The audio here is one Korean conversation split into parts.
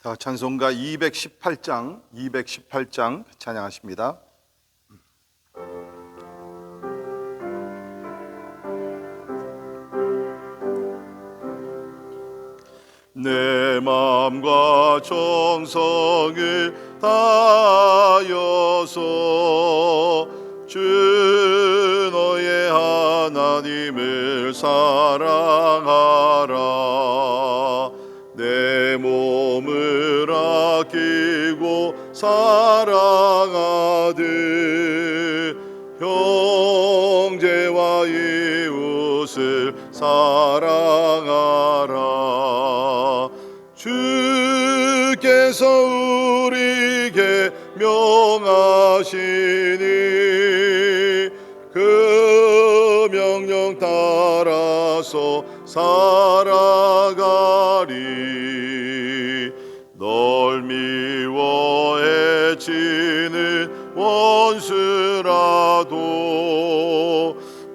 자, 찬송가 218장 찬양하십니다. 내 마음과 정성을 다하여서 주 너의 하나님을 사랑하라. 내 몸을 아끼고 사랑하듯 형제와 이웃을 사랑하라. 주께서 우리에게 명하시니 그 명령 따라서 살아가리. 널 미워 해치는 원수라도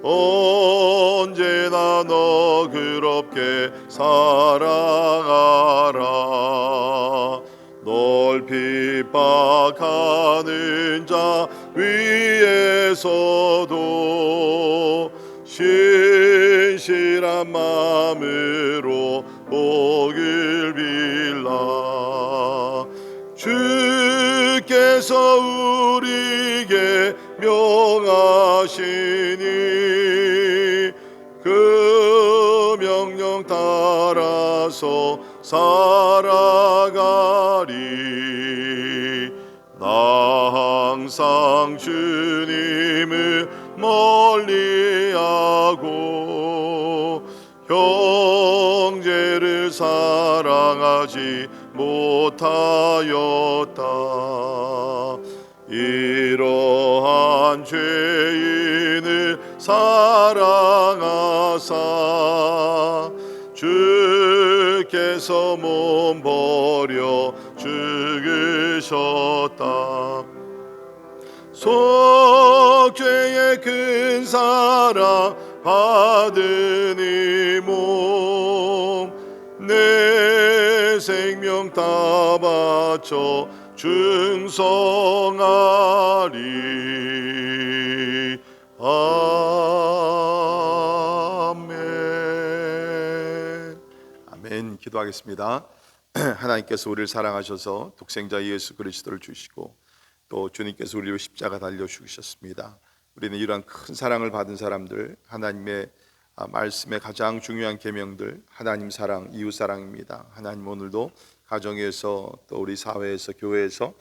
언제나 너 그렇게 사랑하라. 널 핍박하는 자 위에서도 신실한 마음으로 복을 빌라. 주께서 우리에게 명하시니 그 명령 따라서 살아가리. 나 항상 주님을 멀리하고 형제를 사랑하지 못하였다. 이러한 죄인을 사랑하사 주께서 몸 버려 죽으셨다. 속죄의 큰 사랑 받은 이 몸 내 생명 다 바쳐 충성하리. 아멘. 아멘. 기도하겠습니다. 하나님께서 우리를 사랑하셔서 독생자 예수 그리스도를 주시고 또 주님께서 우리를 십자가 달려 죽으셨습니다. 우리는 이러한 큰 사랑을 받은 사람들, 하나님의 말씀의 가장 중요한 계명들, 하나님 사랑, 이웃 사랑입니다. 하나님 오늘도 가정에서 또 우리 사회에서 교회에서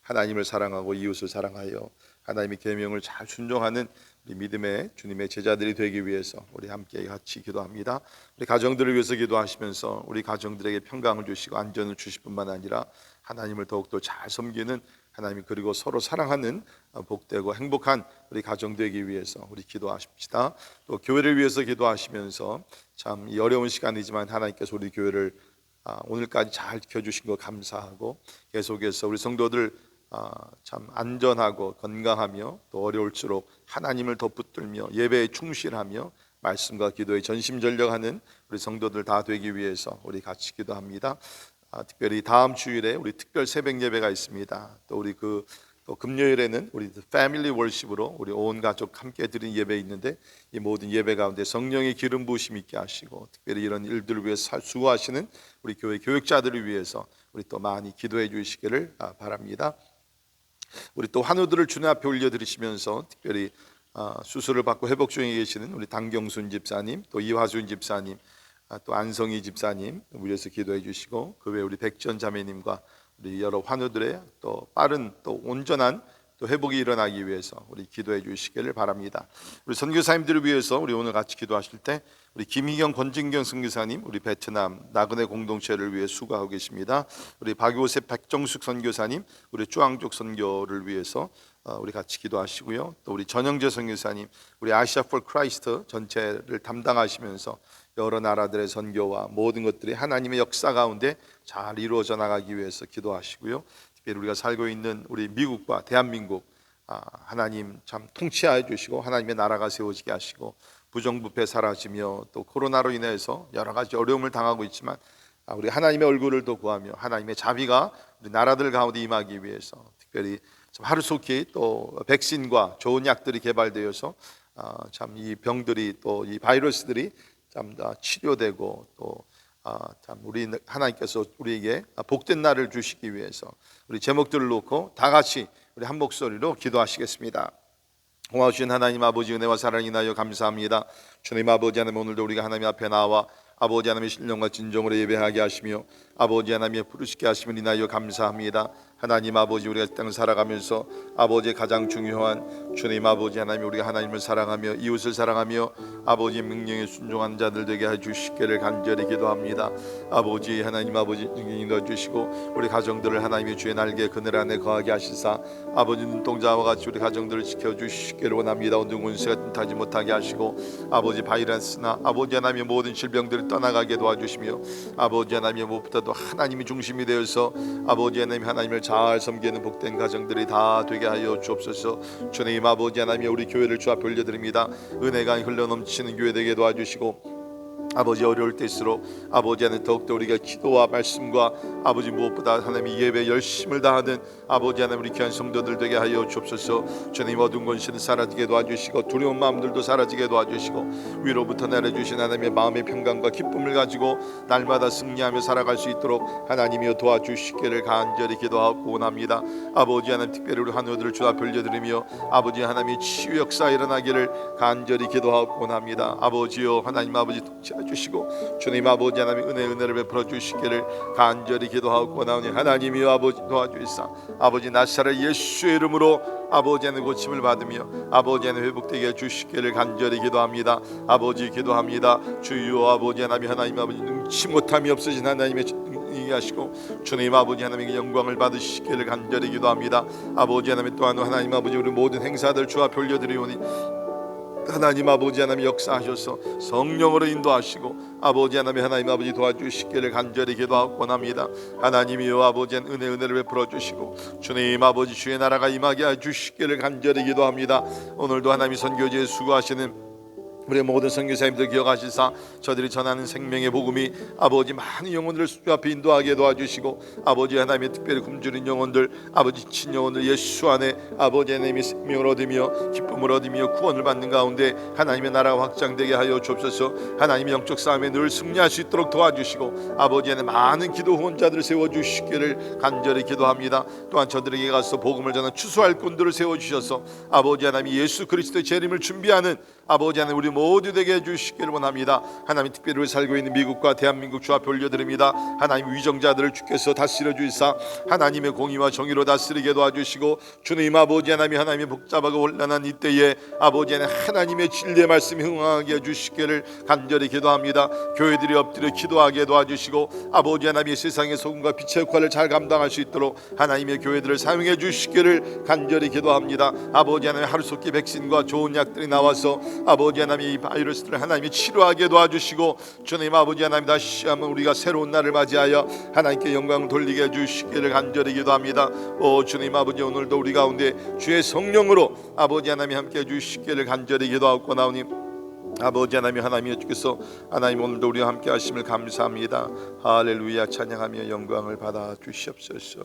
하나님을 사랑하고 이웃을 사랑하여 하나님의 계명을 잘 순종하는 우리 믿음의 주님의 제자들이 되기 위해서 우리 함께 같이 기도합니다. 우리 가정들을 위해서 기도하시면서 우리 가정들에게 평강을 주시고 안전을 주실 뿐만 아니라 하나님을 더욱더 잘 섬기는 하나님 그리고 서로 사랑하는 복되고 행복한 우리 가정 되기 위해서 우리 기도하십시다. 또 교회를 위해서 기도하시면서 참 이 어려운 시간이지만 하나님께서 우리 교회를 오늘까지 잘 지켜주신 것 감사하고 계속해서 우리 성도들 참 안전하고 건강하며 또 어려울수록 하나님을 더 붙들며 예배에 충실하며 말씀과 기도에 전심전력하는 우리 성도들 다 되기 위해서 우리 같이 기도합니다. 특별히 다음 주일에 우리 특별 새벽 예배가 있습니다. 또 우리 또 금요일에는 우리 패밀리 월십으로 우리 온 가족 함께 드린 예배 있는데 이 모든 예배 가운데 성령의 기름 부으심 있게 하시고 특별히 이런 일들을 위해서 수고하시는 우리 교회 교육자들을 위해서 우리 또 많이 기도해 주시기를 바랍니다. 우리 또 환우들을 주님 앞에 올려드리시면서 특별히 수술을 받고 회복 중에 계시는 우리 당경순 집사님, 또 이화순 집사님, 또 안성희 집사님 위해서 기도해 주시고 그 외에 우리 백전 자매님과 우리 여러 환우들의 또 빠른 또 온전한 또 회복이 일어나기 위해서 우리 기도해 주시기를 바랍니다. 우리 선교사님들을 위해서 우리 오늘 같이 기도하실 때 우리 김희경 권진경 선교사님 우리 베트남 나그네 공동체를 위해 수고하고 계십니다. 우리 박요셉 백정숙 선교사님 우리 쭈앙족 선교를 위해서 우리 같이 기도하시고요. 또 우리 전영재 선교사님 우리 아시아 폴 크라이스트 전체를 담당하시면서 여러 나라들의 선교와 모든 것들이 하나님의 역사 가운데 잘 이루어져 나가기 위해서 기도하시고요. 특별히 우리가 살고 있는 우리 미국과 대한민국 하나님 참 통치하여 주시고 하나님의 나라가 세워지게 하시고 부정부패 사라지며 또 코로나로 인해서 여러 가지 어려움을 당하고 있지만 우리 하나님의 얼굴을 더 구하며 하나님의 자비가 우리 나라들 가운데 임하기 위해서 특별히 하루속히 또 백신과 좋은 약들이 개발되어서 참 이 병들이 또 이 바이러스들이 참 치료되고 또 참 우리 하나님께서 우리에게 복된 날을 주시기 위해서 우리 제목들을 놓고 다 같이 우리 한 목소리로 기도하시겠습니다. 고마우신 하나님 아버지, 은혜와 사랑이 나여 감사합니다. 주님 아버지 하나님, 오늘도 우리가 하나님 앞에 나와 아버지 하나님의 신령과 진정으로 예배하게 하시며 아버지 하나님의 부르시게 하심을 인하여 감사합니다. 하나님 아버지, 우리가 이 땅을 살아가면서 아버지의 가장 중요한 주님 아버지 하나님, 우리가 하나님을 사랑하며 이웃을 사랑하며 아버지의 명령에 순종한 자들 되게 해주시기를 간절히 기도합니다. 아버지 하나님, 아버지 인도해 주시고 우리 가정들을 하나님의 주의 날개 그늘 안에 거하게 하시사 아버지 눈동자와 같이 우리 가정들을 지켜주시기를 원합니다. 어느 군세가 틈타지 못하게 하시고 아버지 바이러스나 아버지 하나님의 모든 질병들을 떠나가게 도와주시며 아버지 하나님의 무엇보다도 하나님이 중심이 되어서 아버지 하나님을 잘 섬기는 복된 가정들이 다 되게 하여 주옵소서. 주님 아버지 하나님, 우리 교회를 주 앞에 올려드립니다. 은혜가 흘러넘치는 교회 되게 도와주시고 아버지 어려울 때일수록 아버지 하나님 더욱더 우리가 기도와 말씀과 아버지 무엇보다 하나님의 예배 열심을 다하는 아버지 하나님 우리 귀한 성도들 되게 하여 주옵소서. 주님 어두운 권세는 사라지게 도와주시고 두려운 마음들도 사라지게 도와주시고 위로부터 내려주신 하나님의 마음의 평강과 기쁨을 가지고 날마다 승리하며 살아갈 수 있도록 하나님이여 도와주시기를 간절히 기도하고 원합니다. 아버지 하나님, 특별히 우리 환우들을 주 앞에 올려드리며 아버지 하나님의 치유 역사 일어나기를 간절히 기도하고 원합니다. 아버지여 하나님 아버지 주시고 주님 아버지 하나님 은혜를 베풀어 주시기를 간절히 기도하고 원하오니 하나님이여 아버지 도와주시사 아버지 나사렛 예수의 이름으로 아버지 하나님 고침을 받으며 아버지 하나님 회복되게 해주시기를 간절히 기도합니다. 아버지 기도합니다. 주여 아버지 하나님 아버지 능치 못함이 없으신 하나님의 하시고 주님 아버지 하나님의 영광을 받으시기를 간절히 기도합니다. 아버지 하나님 또한 하나님 아버지 우리 모든 행사들 주 앞에 올려드리오니 하나님 아버지 하나님 역사하셔서 성령으로 인도하시고 아버지 하나님 아버지 도와주시기를 간절히 기도하고 원합니다. 하나님이여 아버지 은혜를 베풀어 주시고 주님 아버지 주의 나라가 임하게 해주시기를 간절히 기도합니다. 오늘도 하나님 선교지에 수고하시는 우리 모든 선교사님들 기억하시사 저들이 전하는 생명의 복음이 아버지 많은 영혼들을 주 앞에 인도하게 도와주시고 아버지 하나님의 특별히 굶주린 영혼들 아버지 친 영혼들 예수 안에 아버지 하나님의 생명을 얻으며 기쁨을 얻으며 구원을 받는 가운데 하나님의 나라가 확장되게 하여 주옵소서. 하나님의 영적 싸움에 늘 승리할 수 있도록 도와주시고 아버지 하나님 많은 기도 후원자들을 세워주시기를 간절히 기도합니다. 또한 저들에게 가서 복음을 전하는 추수할 꾼들을 세워주셔서 아버지 하나님 예수 그리스도의 재림을 준비하는 아버지 하나님 우리 모두 되게 해주시기를 원합니다. 하나님 특별히 살고 있는 미국과 대한민국 주 앞에 올려드립니다. 하나님 위정자들을 주께서 다스려 주시사 하나님의 공의와 정의로 다스리게 도와주시고 주님 아버지 하나님의 복잡하고 혼란한 이때에 아버지 하나님의 진리의 말씀이 흥하게 해주시기를 간절히 기도합니다. 교회들이 엎드려 기도하게 도와주시고 아버지 하나님의 세상의 소금과 빛의 역할을 잘 감당할 수 있도록 하나님의 교회들을 사용해 주시기를 간절히 기도합니다. 아버지 하나님 하루속히 백신과 좋은 약들이 나와서 아버지 하나님 이 바이러스들을 하나님이 치료하게 도와주시고 주님 아버지 하나님 다시 한번 우리가 새로운 날을 맞이하여 하나님께 영광을 돌리게 해주시기를 간절히 기도합니다. 오 주님 아버지, 오늘도 우리 가운데 주의 성령으로 아버지 하나님 함께 해주시기를 간절히 기도하고 나오니 아버지 하나님 주께서 하나님 오늘도 우리와 함께 하심을 감사합니다. 할렐루야. 찬양하며 영광을 받아 주시옵소서.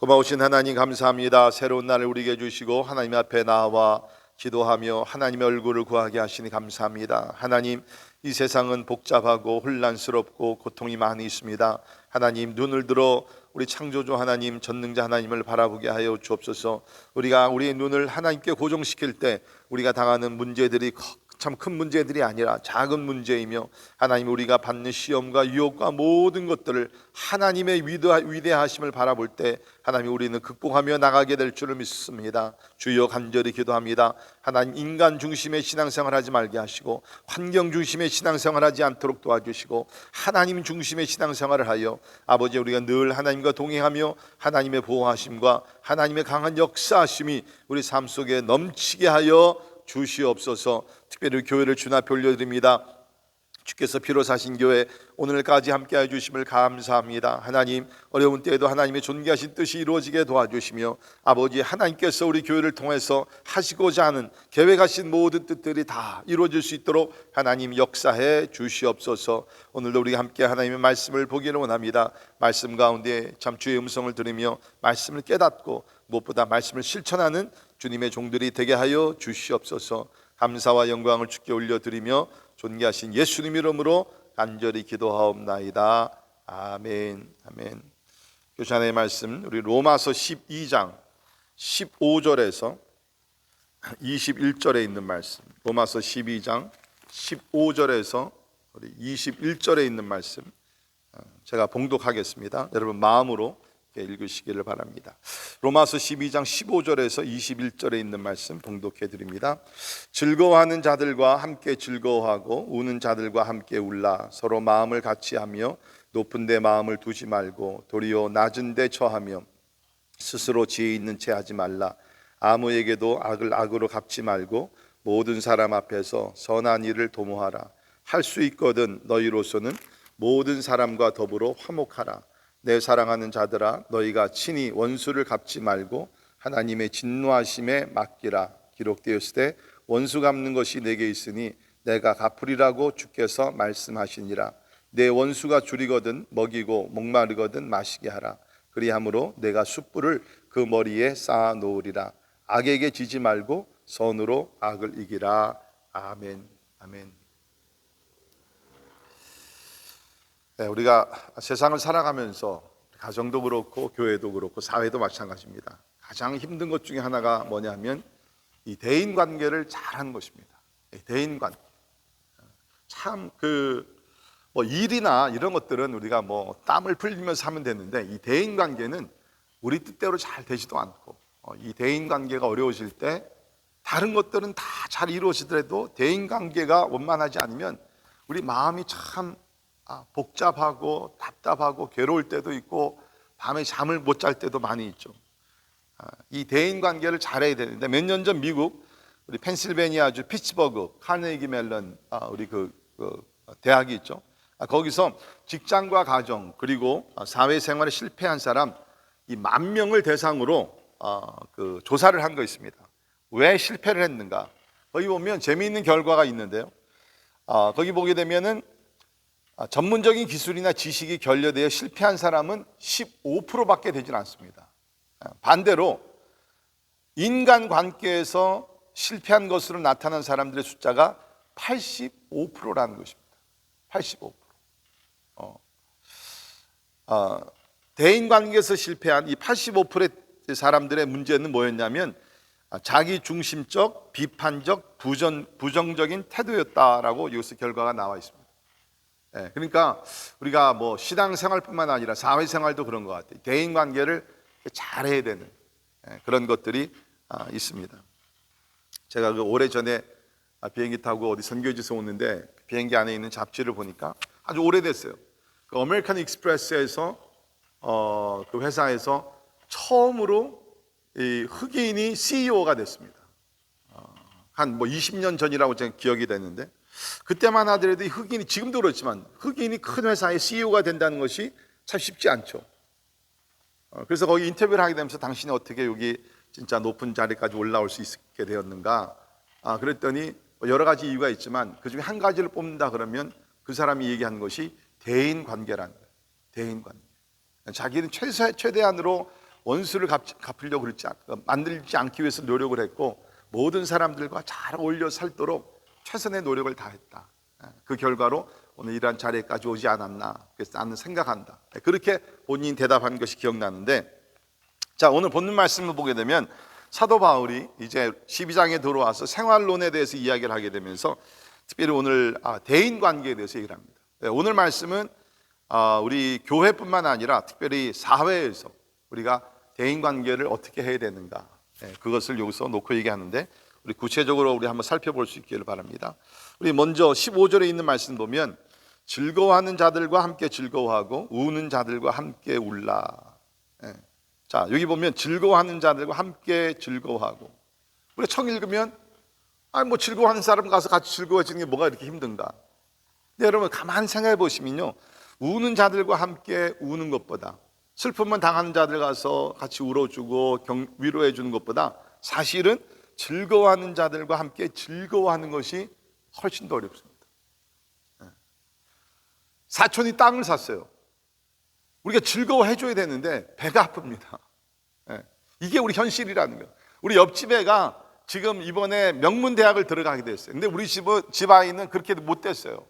고마우신 하나님 감사합니다. 새로운 날을 우리에게 주시고 하나님 앞에 나와 기도하며 하나님의 얼굴을 구하게 하시니 감사합니다. 하나님, 이 세상은 복잡하고 혼란스럽고 고통이 많이 있습니다. 하나님, 눈을 들어 우리 창조주 하나님, 전능자 하나님을 바라보게 하여 주옵소서. 우리가 우리의 눈을 하나님께 고정시킬 때 우리가 당하는 문제들이 참 큰 문제들이 아니라 작은 문제이며 하나님 우리가 받는 시험과 유혹과 모든 것들을 하나님의 위대하심을 바라볼 때 하나님 우리는 극복하며 나가게 될 줄을 믿습니다. 주여 간절히 기도합니다. 하나님 인간 중심의 신앙생활 하지 말게 하시고 환경 중심의 신앙생활 하지 않도록 도와주시고 하나님 중심의 신앙생활을 하여 아버지 우리가 늘 하나님과 동행하며 하나님의 보호하심과 하나님의 강한 역사하심이 우리 삶 속에 넘치게 하여 주시옵소서. 특별히 교회를 주 앞에 올려드립니다. 주께서 피로 사신 교회 오늘까지 함께해 주심을 감사합니다. 하나님, 어려운 때에도 하나님의 존귀하신 뜻이 이루어지게 도와주시며 아버지, 하나님께서 우리 교회를 통해서 하시고자 하는 계획하신 모든 뜻들이 다 이루어질 수 있도록 하나님 역사해 주시옵소서. 오늘도 우리가 함께 하나님의 말씀을 보기를 원합니다. 말씀 가운데 참 주의 음성을 들으며 말씀을 깨닫고 무엇보다 말씀을 실천하는 주님의 종들이 되게 하여 주시옵소서. 감사와 영광을 주께 올려드리며 존귀하신 예수님 이름으로 간절히 기도하옵나이다. 아멘. 아멘. 교시 하나의 말씀, 우리 로마서 12장 15절에서 21절에 있는 말씀, 로마서 12장 15절에서 우리 21절에 있는 말씀 제가 봉독하겠습니다. 여러분 마음으로 읽으시기를 바랍니다. 로마서 12장 15절에서 21절에 있는 말씀 봉독해 드립니다. 즐거워하는 자들과 함께 즐거워하고 우는 자들과 함께 울라. 서로 마음을 같이 하며 높은 데 마음을 두지 말고 도리어 낮은 데 처하며 스스로 지혜 있는 채 하지 말라. 아무에게도 악을 악으로 갚지 말고 모든 사람 앞에서 선한 일을 도모하라. 할 수 있거든 너희로서는 모든 사람과 더불어 화목하라. 내 사랑하는 자들아, 너희가 친히 원수를 갚지 말고 하나님의 진노하심에 맡기라. 기록되었으되 원수 갚는 것이 내게 있으니 내가 갚으리라고 주께서 말씀하시니라. 내 원수가 줄이거든 먹이고 목마르거든 마시게 하라. 그리함으로 내가 숯불을 그 머리에 쌓아 놓으리라. 악에게 지지 말고 선으로 악을 이기라. 아멘. 아멘. 네, 우리가 세상을 살아가면서 가정도 그렇고 교회도 그렇고 사회도 마찬가지입니다. 가장 힘든 것 중에 하나가 뭐냐면 이 대인 관계를 잘하는 것입니다. 대인 관계. 참 뭐 일이나 이런 것들은 우리가 뭐 땀을 흘리면서 하면 되는데 이 대인 관계는 우리 뜻대로 잘 되지도 않고 이 대인 관계가 어려워질 때 다른 것들은 다 잘 이루어지더라도 대인 관계가 원만하지 않으면 우리 마음이 참 복잡하고 답답하고 괴로울 때도 있고 밤에 잠을 못 잘 때도 많이 있죠. 이 대인 관계를 잘해야 되는데 몇 년 전 미국 우리 펜실베니아주 피츠버그 카네기 멜런 우리 그 대학이 있죠. 거기서 직장과 가정 그리고 사회생활에 실패한 사람 이 10,000명을 대상으로 그 조사를 한 거 있습니다. 왜 실패를 했는가? 거기 보면 재미있는 결과가 있는데요. 거기 보게 되면은 전문적인 기술이나 지식이 결여되어 실패한 사람은 15%밖에 되질 않습니다. 반대로 인간관계에서 실패한 것으로 나타난 사람들의 숫자가 85%라는 것입니다. 85%. 대인관계에서 실패한 이 85%의 사람들의 문제는 뭐였냐면 자기 중심적, 비판적, 부정적인 태도였다라고 여기서 결과가 나와 있습니다. 그러니까 우리가 뭐 신앙생활뿐만 아니라 사회생활도 그런 것 같아요. 대인관계를 잘해야 되는 그런 것들이 있습니다. 제가 그 오래전에 비행기 타고 어디 선교지에서 오는데 비행기 안에 있는 잡지를 보니까 아주 오래됐어요. 그 아메리칸 익스프레스에서 그 회사에서 처음으로 이 흑인이 CEO가 됐습니다. 한 뭐 20년 전이라고 제가 기억이 되는데 그때만 하더라도 이 흑인이 지금도 그렇지만 흑인이 큰 회사의 CEO가 된다는 것이 참 쉽지 않죠. 그래서 거기 인터뷰를 하게 되면서 당신이 어떻게 여기 진짜 높은 자리까지 올라올 수 있게 되었는가? 그랬더니 여러 가지 이유가 있지만 그 중에 한 가지를 뽑는다 그러면 그 사람이 얘기한 것이 대인 관계라는 거예요. 대인 관계. 자기는 최대한으로 원수를 갚으려고 그렇지 만들지 않기 위해서 노력을 했고 모든 사람들과 잘 어울려 살도록 최선의 노력을 다했다. 그 결과로 오늘 이러한 자리까지 오지 않았나 그래서 나는 생각한다. 그렇게 본인이 대답한 것이 기억나는데 자 오늘 본문 말씀을 보게 되면 사도 바울이 이제 12장에 들어와서 생활론에 대해서 이야기를 하게 되면서 특별히 오늘 대인관계에 대해서 얘기를 합니다. 오늘 말씀은 우리 교회뿐만 아니라 특별히 사회에서 우리가 대인관계를 어떻게 해야 되는가 그것을 여기서 놓고 얘기하는데 우리 구체적으로 우리 한번 살펴볼 수 있기를 바랍니다. 우리 먼저 15절에 있는 말씀 보면 즐거워하는 자들과 함께 즐거워하고 우는 자들과 함께 울라. 자 여기 보면 즐거워하는 자들과 함께 즐거워하고 우리가 처음 읽으면 뭐 즐거워하는 사람 가서 같이 즐거워지는 게 뭐가 이렇게 힘든가? 근데 여러분 가만히 생각해 보시면요, 우는 자들과 함께 우는 것보다, 슬픔을 당하는 자들 가서 같이 울어주고 위로해 주는 것보다 사실은 즐거워하는 자들과 함께 즐거워하는 것이 훨씬 더 어렵습니다. 사촌이 땅을 샀어요. 우리가 즐거워해 줘야 되는데 배가 아픕니다. 이게 우리 현실이라는 거예요. 우리 옆집 애가 지금 이번에 명문대학을 들어가게 됐어요. 근데 우리 집 아이는 그렇게 못 됐어요.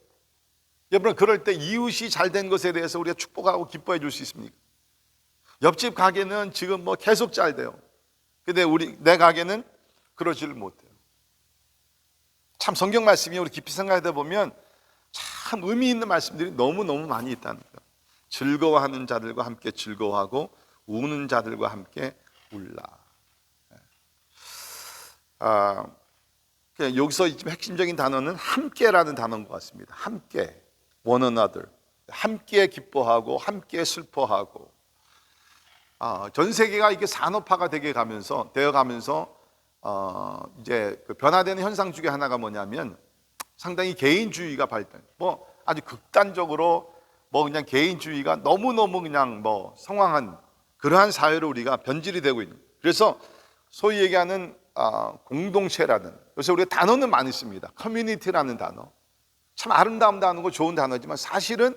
여러분, 그럴 때 이웃이 잘 된 것에 대해서 우리가 축복하고 기뻐해 줄 수 있습니까? 옆집 가게는 지금 뭐 계속 잘 돼요. 근데 내 가게는 그러지를 못해요. 참 성경 말씀이 우리 깊이 생각하다 보면 참 의미 있는 말씀들이 너무너무 많이 있다는 거예요. 즐거워하는 자들과 함께 즐거워하고 우는 자들과 함께 울라. 여기서 핵심적인 단어는 함께라는 단어인 것 같습니다. 함께, one another, 함께 기뻐하고 함께 슬퍼하고. 전 세계가 이게 산업화가 되어가면서 이제 그 변화되는 현상 중에 하나가 뭐냐면 상당히 개인주의가 발달. 뭐 아주 극단적으로 뭐 그냥 개인주의가 너무너무 그냥 뭐 성황한 그러한 사회로 우리가 변질이 되고 있는. 그래서 소위 얘기하는 공동체라는, 그래서 우리가 단어는 많이 씁니다. 커뮤니티라는 단어, 참 아름다운 단어고 좋은 단어지만 사실은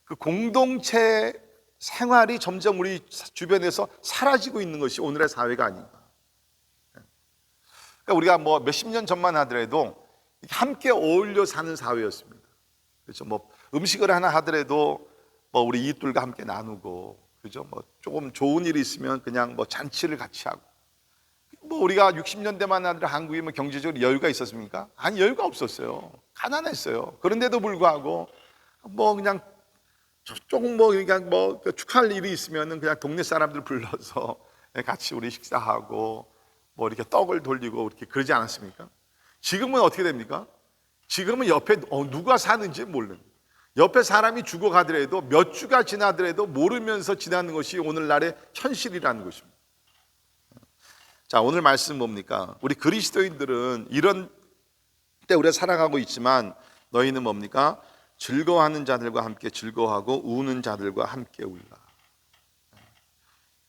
그 공동체 생활이 점점 우리 주변에서 사라지고 있는 것이 오늘의 사회가 아닌가. 그러니까 우리가 뭐 몇십 년 전만 하더라도 함께 어울려 사는 사회였습니다. 그렇죠. 뭐 음식을 하나 하더라도 뭐 우리 이웃들과 함께 나누고, 그죠. 뭐 조금 좋은 일이 있으면 그냥 뭐 잔치를 같이 하고. 뭐 우리가 60년대만 하더라도 한국이 뭐 경제적으로 여유가 있었습니까? 아니, 여유가 없었어요. 가난했어요. 그런데도 불구하고 뭐 그냥 조금 뭐 그냥 뭐 축하할 일이 있으면은 그냥 동네 사람들 불러서 같이 우리 식사하고 뭐 이렇게 떡을 돌리고 이렇게 그러지 않았습니까? 지금은 어떻게 됩니까? 지금은 옆에 누가 사는지 모르는, 옆에 사람이 죽어가더라도 몇 주가 지나더라도 모르면서 지나는 것이 오늘날의 현실이라는 것입니다. 자, 오늘 말씀 뭡니까? 우리 그리스도인들은 이런 때 우리가 살아가고 있지만 너희는 뭡니까? 즐거워하는 자들과 함께 즐거워하고 우는 자들과 함께 울라.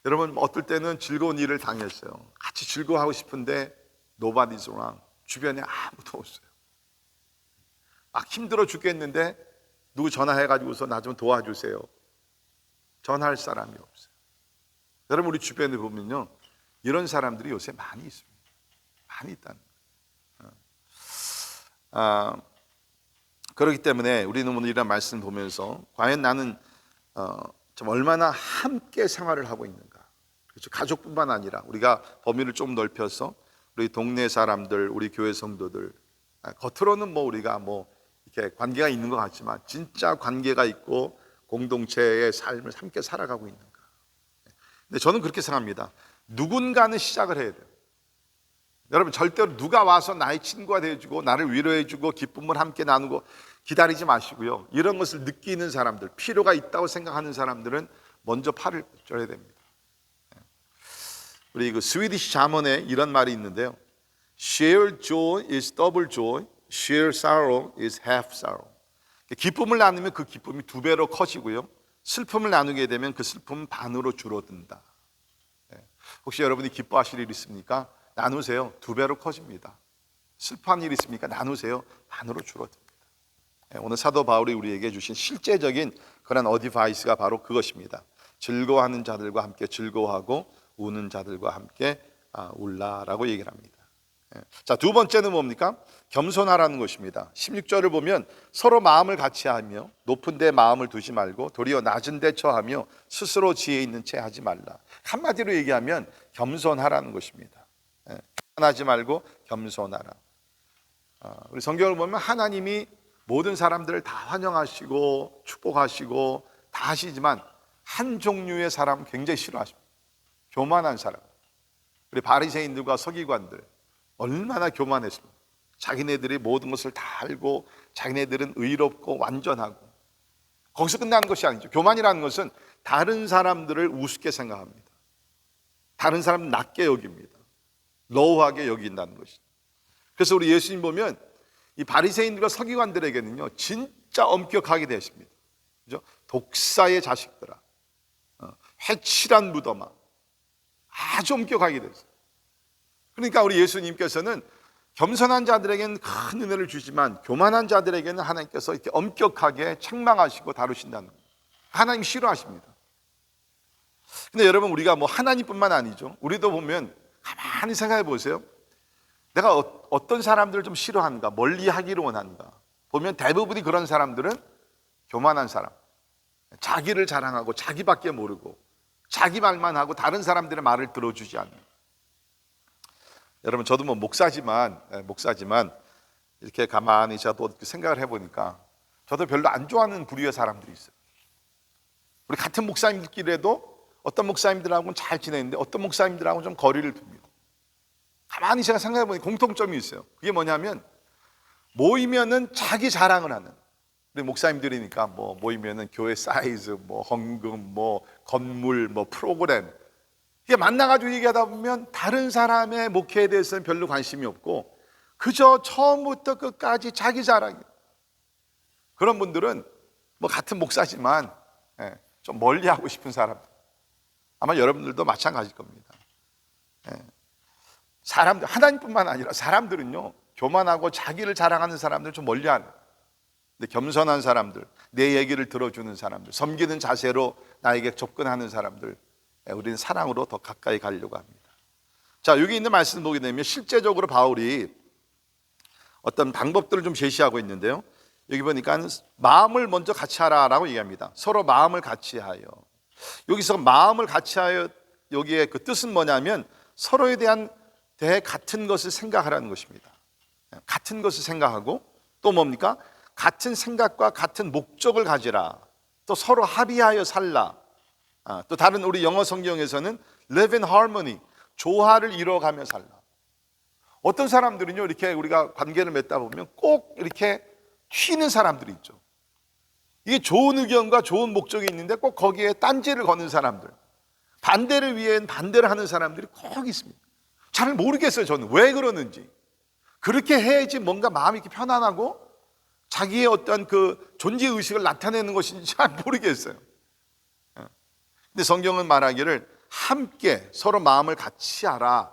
여러분, 어떨 때는 즐거운 일을 당했어요. 같이 즐거워하고 싶은데 nobody's around. 주변에 아무도 없어요. 막 힘들어 죽겠는데 누구 전화해가지고서 나 좀 도와주세요. 전화할 사람이 없어요. 여러분, 우리 주변에 보면요, 이런 사람들이 요새 많이 있습니다. 많이 있다는 거예요. 그렇기 때문에 우리는 오늘 이런 말씀 보면서 과연 나는 좀 얼마나 함께 생활을 하고 있는가. 그렇죠. 가족뿐만 아니라 우리가 범위를 좀 넓혀서 우리 동네 사람들, 우리 교회 성도들, 겉으로는 뭐 우리가 뭐 이렇게 관계가 있는 것 같지만 진짜 관계가 있고 공동체의 삶을 함께 살아가고 있는가. 근데 저는 그렇게 생각합니다. 누군가는 시작을 해야 돼요. 여러분, 절대로 누가 와서 나의 친구가 되어주고 나를 위로해주고 기쁨을 함께 나누고 기다리지 마시고요. 이런 것을 느끼는 사람들, 필요가 있다고 생각하는 사람들은 먼저 팔을 쪄야 됩니다. 우리 그 스위디시 자문에 이런 말이 있는데요. Share joy is double joy, share sorrow is half sorrow. 기쁨을 나누면 그 기쁨이 두 배로 커지고요. 슬픔을 나누게 되면 그 슬픔은 반으로 줄어든다. 혹시 여러분이 기뻐하실 일 있습니까? 나누세요. 두 배로 커집니다. 슬퍼한 일 있습니까? 나누세요. 반으로 줄어듭니다. 오늘 사도 바울이 우리에게 주신 실제적인 그런 어드바이스가 바로 그것입니다. 즐거워하는 자들과 함께 즐거워하고 우는 자들과 함께 울라라고 얘기를 합니다. 자, 두 번째는 뭡니까? 겸손하라는 것입니다. 16절을 보면 서로 마음을 같이 하며 높은 데 마음을 두지 말고 도리어 낮은 데 처하며 스스로 지혜 있는 채 하지 말라. 한마디로 얘기하면 겸손하라는 것입니다. 하지 말고 겸손하라. 우리 성경을 보면 하나님이 모든 사람들을 다 환영하시고 축복하시고 다 하시지만 한 종류의 사람 굉장히 싫어하십니다. 교만한 사람. 우리 바리새인들과 서기관들 얼마나 교만했습니까? 자기네들이 모든 것을 다 알고 자기네들은 의롭고 완전하고. 거기서 끝나는 것이 아니죠. 교만이라는 것은 다른 사람들을 우습게 생각합니다. 다른 사람 낮게 여깁니다. 로우하게 여긴다는 것이죠. 그래서 우리 예수님 보면 이 바리새인들과 서기관들에게는요, 진짜 엄격하게 되십니다. 그죠? 독사의 자식들아, 회칠한 무덤아, 아주 엄격하게 됐어요. 그러니까 우리 예수님께서는 겸손한 자들에게는 큰 은혜를 주지만 교만한 자들에게는 하나님께서 이렇게 엄격하게 책망하시고 다루신다는 거예요. 하나님 싫어하십니다. 근데 여러분, 우리가 뭐 하나님뿐만 아니죠. 우리도 보면 가만히 생각해 보세요. 내가 어떤 사람들을 좀 싫어하는가, 멀리 하기를 원하는가. 보면 대부분이 그런 사람들은 교만한 사람, 자기를 자랑하고 자기밖에 모르고 자기 말만 하고 다른 사람들의 말을 들어주지 않는. 여러분, 저도 뭐 목사지만 이렇게 가만히 저도 생각을 해보니까 저도 별로 안 좋아하는 부류의 사람들이 있어요. 우리 같은 목사님들끼리도 어떤 목사님들하고는 잘 지내는데 어떤 목사님들하고는 좀 거리를 둡니다. 가만히 제가 생각해보니 공통점이 있어요. 그게 뭐냐면 모이면은 자기 자랑을 하는, 우리 목사님들이니까 뭐 모이면은 교회 사이즈, 뭐 헌금, 뭐 건물, 뭐 프로그램, 이게 만나가지고 얘기하다 보면 다른 사람의 목회에 대해서는 별로 관심이 없고 그저 처음부터 끝까지 자기 자랑이에요. 그런 분들은 뭐 같은 목사지만 좀 멀리 하고 싶은 사람, 아마 여러분들도 마찬가지일 겁니다. 사람들, 하나님뿐만 아니라 사람들은요, 교만하고 자기를 자랑하는 사람들 좀 멀리하는. 근데 겸손한 사람들, 내 얘기를 들어주는 사람들, 섬기는 자세로 나에게 접근하는 사람들, 우리는 사랑으로 더 가까이 가려고 합니다. 자, 여기 있는 말씀을 보게 되면 실제적으로 바울이 어떤 방법들을 좀 제시하고 있는데요. 여기 보니까 마음을 먼저 같이 하라라고 얘기합니다. 서로 마음을 같이 하여. 여기서 마음을 같이 하여, 여기에 그 뜻은 뭐냐면 서로에 대해 같은 것을 생각하라는 것입니다. 같은 것을 생각하고 또 뭡니까? 같은 생각과 같은 목적을 가지라. 또 서로 합의하여 살라. 또 다른 우리 영어 성경에서는 live in harmony, 조화를 이뤄가며 살라. 어떤 사람들은요, 이렇게 우리가 관계를 맺다 보면 꼭 이렇게 튀는 사람들이 있죠. 이게 좋은 의견과 좋은 목적이 있는데 꼭 거기에 딴지를 거는 사람들, 반대를 위해 반대를 하는 사람들이 꼭 있습니다. 잘 모르겠어요, 저는 왜 그러는지. 그렇게 해야지 뭔가 마음이 이렇게 편안하고 자기의 어떤 그 존재 의식을 나타내는 것인지 잘 모르겠어요. 근데 성경은 말하기를 함께 서로 마음을 같이 하라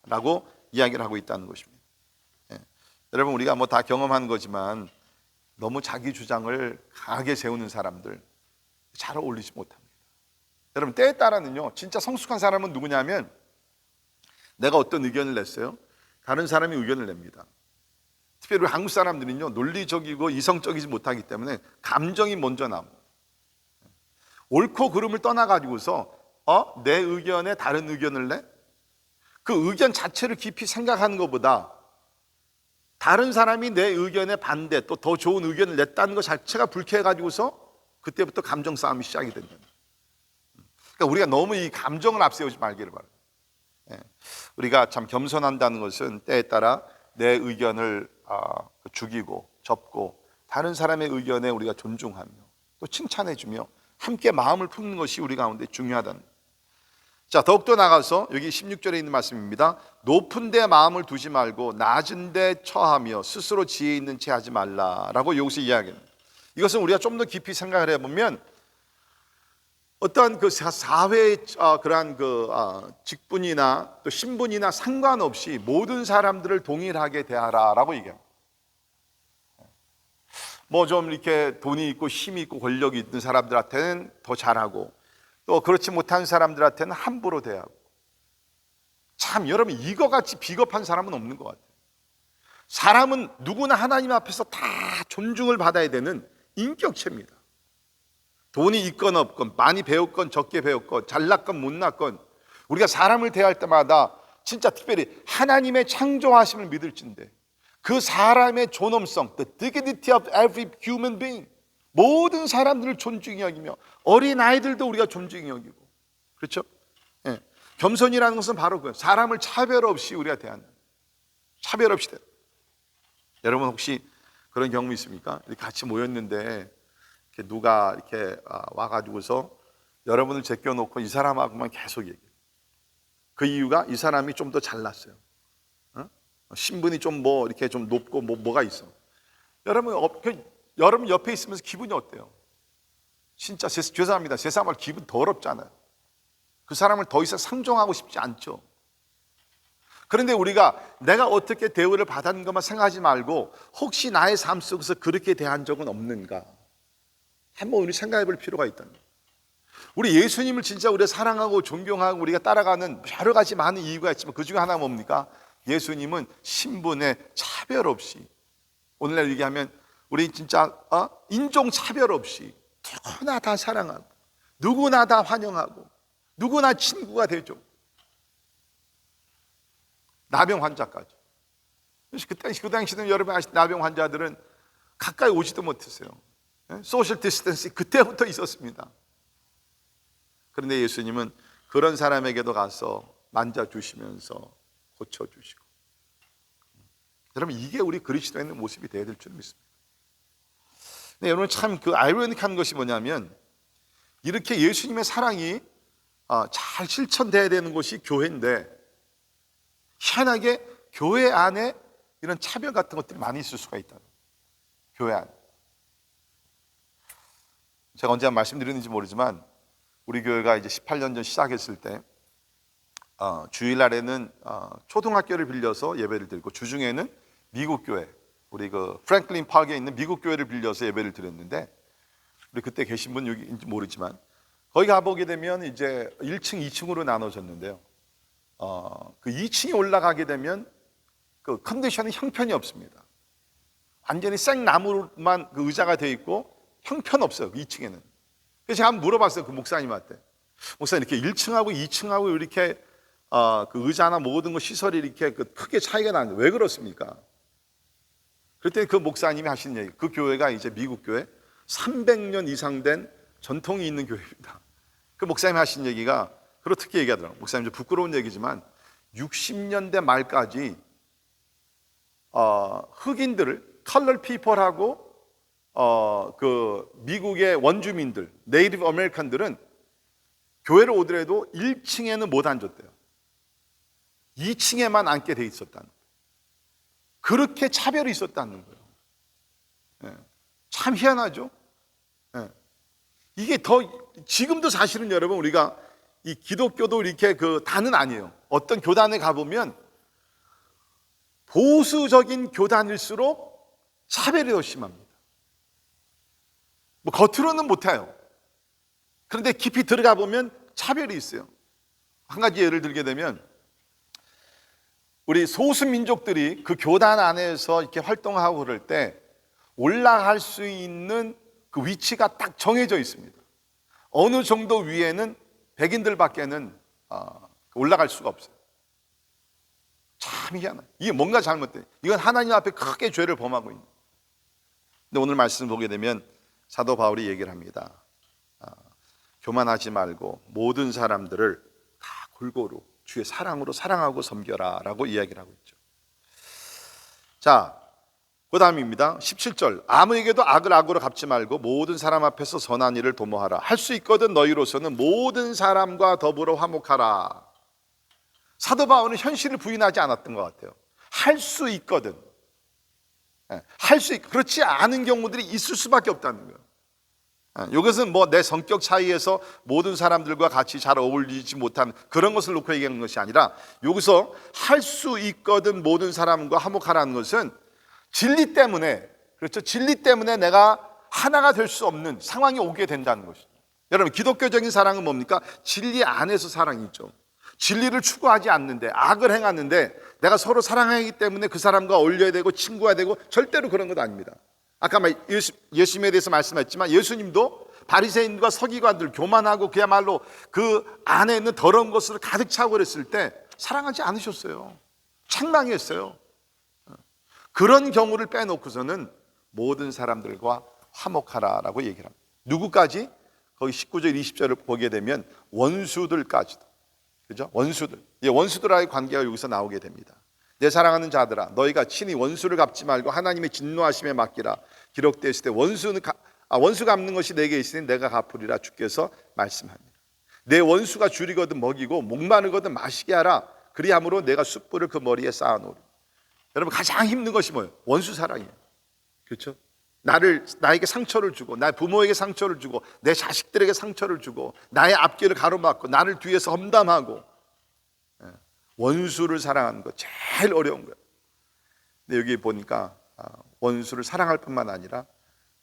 라고 이야기를 하고 있다는 것입니다. 여러분, 우리가 뭐 다 경험한 거지만 너무 자기 주장을 강하게 세우는 사람들 잘 어울리지 못합니다. 여러분, 때에 따라는요, 진짜 성숙한 사람은 누구냐면 내가 어떤 의견을 냈어요, 다른 사람이 의견을 냅니다. 특별히 우리 한국 사람들은요, 논리적이고 이성적이지 못하기 때문에 감정이 먼저 나옵니다. 옳고 그름을 떠나가지고서 내 의견에 다른 의견을 내? 그 의견 자체를 깊이 생각하는 것보다 다른 사람이 내 의견에 반대, 또 더 좋은 의견을 냈다는 것 자체가 불쾌해가지고서 그때부터 감정 싸움이 시작이 된다. 그러니까 우리가 너무 이 감정을 앞세우지 말기를 바랍니다. 우리가 참 겸손한다는 것은 때에 따라 내 의견을 죽이고 접고 다른 사람의 의견에 우리가 존중하며 또 칭찬해주며 함께 마음을 품는 것이 우리 가운데 중요하다는 거예요. 자, 더욱더 나가서 여기 16절에 있는 말씀입니다. 높은 데 마음을 두지 말고 낮은 데 처하며 스스로 지혜 있는 채 하지 말라라고 여기서 이야기합니다. 이것은 우리가 좀 더 깊이 생각을 해보면 어떠한 그 사회의 그러한 그 직분이나 또 신분이나 상관없이 모든 사람들을 동일하게 대하라라고 얘기합니다. 뭐 좀 이렇게 돈이 있고 힘이 있고 권력이 있는 사람들한테는 더 잘하고 또 그렇지 못한 사람들한테는 함부로 대하고. 참 여러분, 이거 같이 비겁한 사람은 없는 것 같아요. 사람은 누구나 하나님 앞에서 다 존중을 받아야 되는 인격체입니다. 돈이 있건 없건, 많이 배웠건 적게 배웠건, 잘났건 못났건, 우리가 사람을 대할 때마다 진짜 특별히 하나님의 창조하심을 믿을진데 그 사람의 존엄성, the dignity of every human being, 모든 사람들을 존중히 여기며 어린 아이들도 우리가 존중히 여기고, 그렇죠? 겸손이라는 것은 바로 그 사람을 차별 없이 우리가 대하는, 차별 없이 대하는. 여러분 혹시 그런 경험 있습니까? 같이 모였는데 이렇게 누가 이렇게 와가지고서 여러분을 제껴놓고 이 사람하고만 계속 얘기해요. 그 이유가 이 사람이 좀 더 잘났어요. 신분이 좀 뭐 이렇게 좀 높고 뭐가 있어. 여러분 여러분 옆에 있으면서 기분이 어때요? 진짜 죄송합니다. 세상 말 기분 더럽잖아요. 그 사람을 더 이상 상종하고 싶지 않죠. 그런데 우리가 내가 어떻게 대우를 받았는 것만 생각하지 말고 혹시 나의 삶 속에서 그렇게 대한 적은 없는가 한번 우리 생각해 볼 필요가 있다는 거예요. 우리 예수님을 진짜 우리가 사랑하고 존경하고 우리가 따라가는 여러 가지 많은 이유가 있지만 그 중에 하나가 뭡니까? 예수님은 신분의 차별 없이, 오늘날 얘기하면 우리 진짜 인종 차별 없이 누구나 다 사랑하고 누구나 다 환영하고 누구나 친구가 되죠. 나병 환자까지. 그 당시는 여러분 아시는 나병 환자들은 가까이 오지도 못했어요. 소셜 디스턴싱 그때부터 있었습니다. 그런데 예수님은 그런 사람에게도 가서 만져주시면서 고쳐주시고. 여러분 이게 우리 그리스도인의 모습이 되어야 될 줄 믿습니다. 근데 여러분 참 그 아이러니한 것이 뭐냐면 이렇게 예수님의 사랑이 잘 실천돼야 되는 곳이 교회인데 희한하게 교회 안에 이런 차별 같은 것들이 많이 있을 수가 있다. 교회 안에. 제가 언제 말씀드렸는지 모르지만 우리 교회가 이제 18년 전 시작했을 때 주일날에는 초등학교를 빌려서 예배를 드리고 주중에는 미국 교회, 우리 그 프랭클린 파크에 있는 미국 교회를 빌려서 예배를 드렸는데 우리 그때 계신 분 여기인지 모르지만 거기 가보게 되면 이제 1층, 2층으로 나눠졌는데요. 그 2층에 올라가게 되면 그 컨디션이 형편이 없습니다. 완전히 생나무만 그 의자가 되어 있고 형편없어요. 2층에는. 그래서 제가 한번 물어봤어요. 그 목사님한테. 목사님 이렇게 1층하고 2층하고 이렇게 그 의자나 모든 거 시설이 이렇게 그 크게 차이가 나는데 왜 그렇습니까? 그랬더니 그 목사님이 하신 얘기, 그 교회가 이제 미국 교회 300년 이상 된 전통이 있는 교회입니다. 그 목사님이 하신 얘기가 그렇게 얘기하더라고요. 목사님 좀 부끄러운 얘기지만 60년대 말까지 흑인들을 컬러 피플하고 그 미국의 원주민들, 네이티브 아메리칸들은 교회를 오더라도 1층에는 못 앉았대요. 2층에만 앉게 돼 있었다는 거예요. 그렇게 차별이 있었다는 거예요. 참 희한하죠? 이게 더 지금도 사실은 여러분 우리가 이 기독교도 이렇게 그 다는 아니에요. 어떤 교단에 가보면 보수적인 교단일수록 차별이 더 심합니다. 뭐 겉으로는 못해요. 그런데 깊이 들어가 보면 차별이 있어요. 한 가지 예를 들게 되면 우리 소수민족들이 그 교단 안에서 이렇게 활동하고 그럴 때 올라갈 수 있는 그 위치가 딱 정해져 있습니다. 어느 정도 위에는 백인들밖에는 올라갈 수가 없어요. 참 희한해요. 이게 뭔가 잘못돼. 이건 하나님 앞에 크게 죄를 범하고 있는. 근데 오늘 말씀 보게 되면 사도 바울이 얘기를 합니다. 교만하지 말고 모든 사람들을 다 골고루 주의 사랑으로 사랑하고 섬겨라 라고 이야기를 하고 있죠. 자, 그 다음입니다. 17절. 아무에게도 악을 악으로 갚지 말고 모든 사람 앞에서 선한 일을 도모하라. 할 수 있거든 너희로서는 모든 사람과 더불어 화목하라. 사도 바울은 현실을 부인하지 않았던 것 같아요. 할 수 있거든. 그렇지 않은 경우들이 있을 수밖에 없다는 거예요. 이것은 뭐 내 성격 차이에서 모든 사람들과 같이 잘 어울리지 못한 그런 것을 놓고 얘기하는 것이 아니라 여기서 할 수 있거든 모든 사람과 화목하라는 것은 진리 때문에, 그렇죠? 진리 때문에 내가 하나가 될 수 없는 상황이 오게 된다는 것이죠. 여러분 기독교적인 사랑은 뭡니까? 진리 안에서 사랑이죠. 진리를 추구하지 않는데 악을 행하는데 내가 서로 사랑하기 때문에 그 사람과 어울려야 되고 친구가 되고 절대로 그런 것 아닙니다. 아까 예수님에 대해서 말씀했지만 예수님도 바리새인과 서기관들 교만하고 그야말로 그 안에 있는 더러운 것으로 가득 차고 그랬을 때 사랑하지 않으셨어요. 책망했어요. 그런 경우를 빼놓고서는 모든 사람들과 화목하라라고 얘기를 합니다. 누구까지? 거기 19절 20절을 보게 되면 원수들까지도. 그죠? 원수들. 원수들과의 관계가 여기서 나오게 됩니다. 내 사랑하는 자들아 너희가 친히 원수를 갚지 말고 하나님의 진노하심에 맡기라. 기록되어 있을 때 원수 갚는 것이 내게 있으니 내가 갚으리라 주께서 말씀합니다. 내 원수가 줄이거든 먹이고 목마르거든 마시게 하라. 그리함으로 내가 숯불을 그 머리에 쌓아놓으리. 여러분 가장 힘든 것이 뭐예요? 원수 사랑이에요. 그렇죠? 나에게 상처를 주고, 나의 부모에게 상처를 주고, 내 자식들에게 상처를 주고, 나의 앞길을 가로막고, 나를 뒤에서 험담하고, 원수를 사랑하는 거 제일 어려운 거예요. 근데 여기 보니까 원수를 사랑할 뿐만 아니라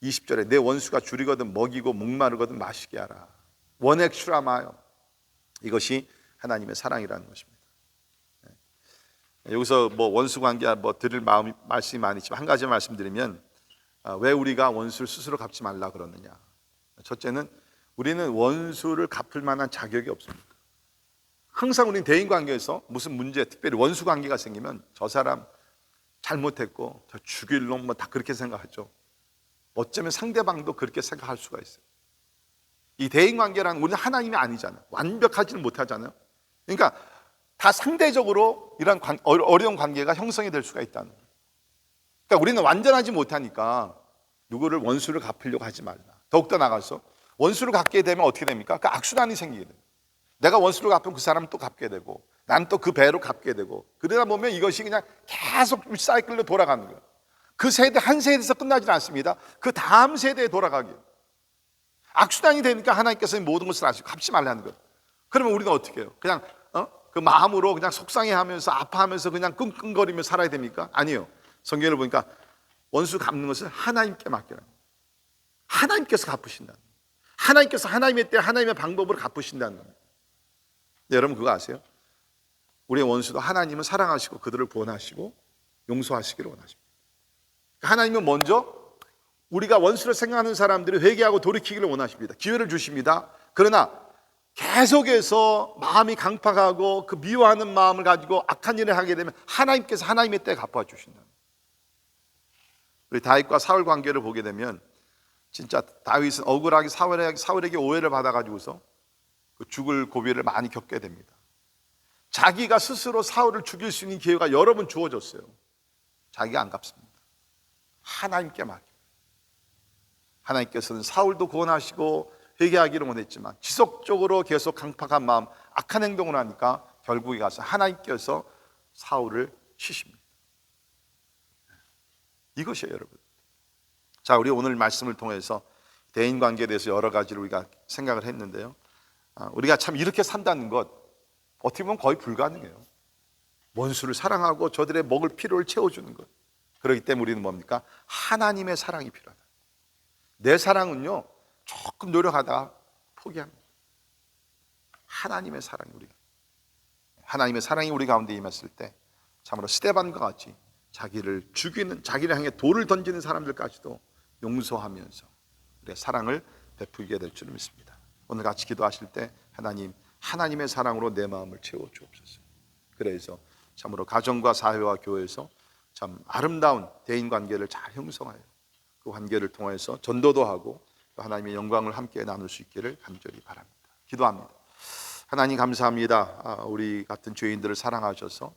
20절에 내 원수가 줄이거든 먹이고 목마르거든 마시게 하라. 원액슈라마요. 이것이 하나님의 사랑이라는 것입니다. 여기서 뭐 원수 관계 드릴 말씀이 많이 있지만 한 가지 말씀드리면, 왜 우리가 원수를 스스로 갚지 말라 그러느냐. 첫째는 우리는 원수를 갚을 만한 자격이 없습니다. 항상 우리는 대인 관계에서 무슨 문제, 특별히 원수 관계가 생기면 저 사람 잘못했고 저 죽일 놈 다 그렇게 생각하죠. 어쩌면 상대방도 그렇게 생각할 수가 있어요. 이 대인 관계라는 우리는 하나님이 아니잖아요. 완벽하지는 못하잖아요. 그러니까 다 상대적으로 이런 어려운 관계가 형성이 될 수가 있다는 거예요. 그러니까 우리는 완전하지 못하니까 누구를 원수를 갚으려고 하지 말라. 더욱더 나가서 원수를 갚게 되면 어떻게 됩니까? 그 악순환이 생기게 돼요. 내가 원수를 갚으면 그 사람은 또 갚게 되고, 난 또 그 배로 갚게 되고, 그러다 보면 이것이 그냥 계속 사이클로 돌아가는 거예요. 그 세대 한 세대에서 끝나지 않습니다. 그 다음 세대에 돌아가게. 악순환이 되니까 하나님께서 모든 것을 아시고 갚지 말라는 거예요. 그러면 우리는 어떻게 해요? 그냥 그 마음으로 그냥 속상해하면서 아파하면서 그냥 끙끙거리며 살아야 됩니까? 아니요. 성경을 보니까 원수 갚는 것을 하나님께 맡겨라. 하나님께서 갚으신다. 하나님께서 하나님의 때 하나님의 방법으로 갚으신다는 겁니다. 네, 여러분 그거 아세요? 우리의 원수도 하나님은 사랑하시고 그들을 구원하시고 용서하시기를 원하십니다. 하나님은 먼저 우리가 원수를 생각하는 사람들이 회개하고 돌이키기를 원하십니다. 기회를 주십니다. 그러나 계속해서 마음이 강팍하고 그 미워하는 마음을 가지고 악한 일을 하게 되면 하나님께서 하나님의 때에 갚아주신다. 우리 다윗과 사울 관계를 보게 되면 진짜 다윗은 억울하게 사울에게 오해를 받아가지고서 그 죽을 고비를 많이 겪게 됩니다. 자기가 스스로 사울을 죽일 수 있는 기회가 여러 번 주어졌어요. 자기가 안 갚습니다. 하나님께 맡깁니다. 하나님께서는 사울도 구원하시고 회개하기를 원했지만 지속적으로 계속 강팍한 마음, 악한 행동을 하니까 결국에 가서 하나님께서 사울을 치십니다. 이것이에요, 여러분. 자, 우리 오늘 말씀을 통해서 대인관계에 대해서 여러 가지를 우리가 생각을 했는데요, 우리가 참 이렇게 산다는 것 어떻게 보면 거의 불가능해요. 원수를 사랑하고 저들의 먹을 필요를 채워주는 것. 그렇기 때문에 우리는 뭡니까? 하나님의 사랑이 필요하다. 내 사랑은요 조금 노력하다가 포기합니다. 하나님의 사랑이 우리 가운데 임했을 때 참으로 스데반과 같이 자기를 죽이는, 자기를 향해 돌을 던지는 사람들까지도 용서하면서 우리의 사랑을 베풀게 될 줄 믿습니다. 오늘 같이 기도하실 때 하나님의 사랑으로 내 마음을 채워 주옵소서. 그래서 참으로 가정과 사회와 교회에서 참 아름다운 대인관계를 잘 형성하여 그 관계를 통해서 전도도 하고 하나님의 영광을 함께 나눌 수 있기를 간절히 바랍니다. 기도합니다. 하나님 감사합니다. 우리 같은 죄인들을 사랑하셔서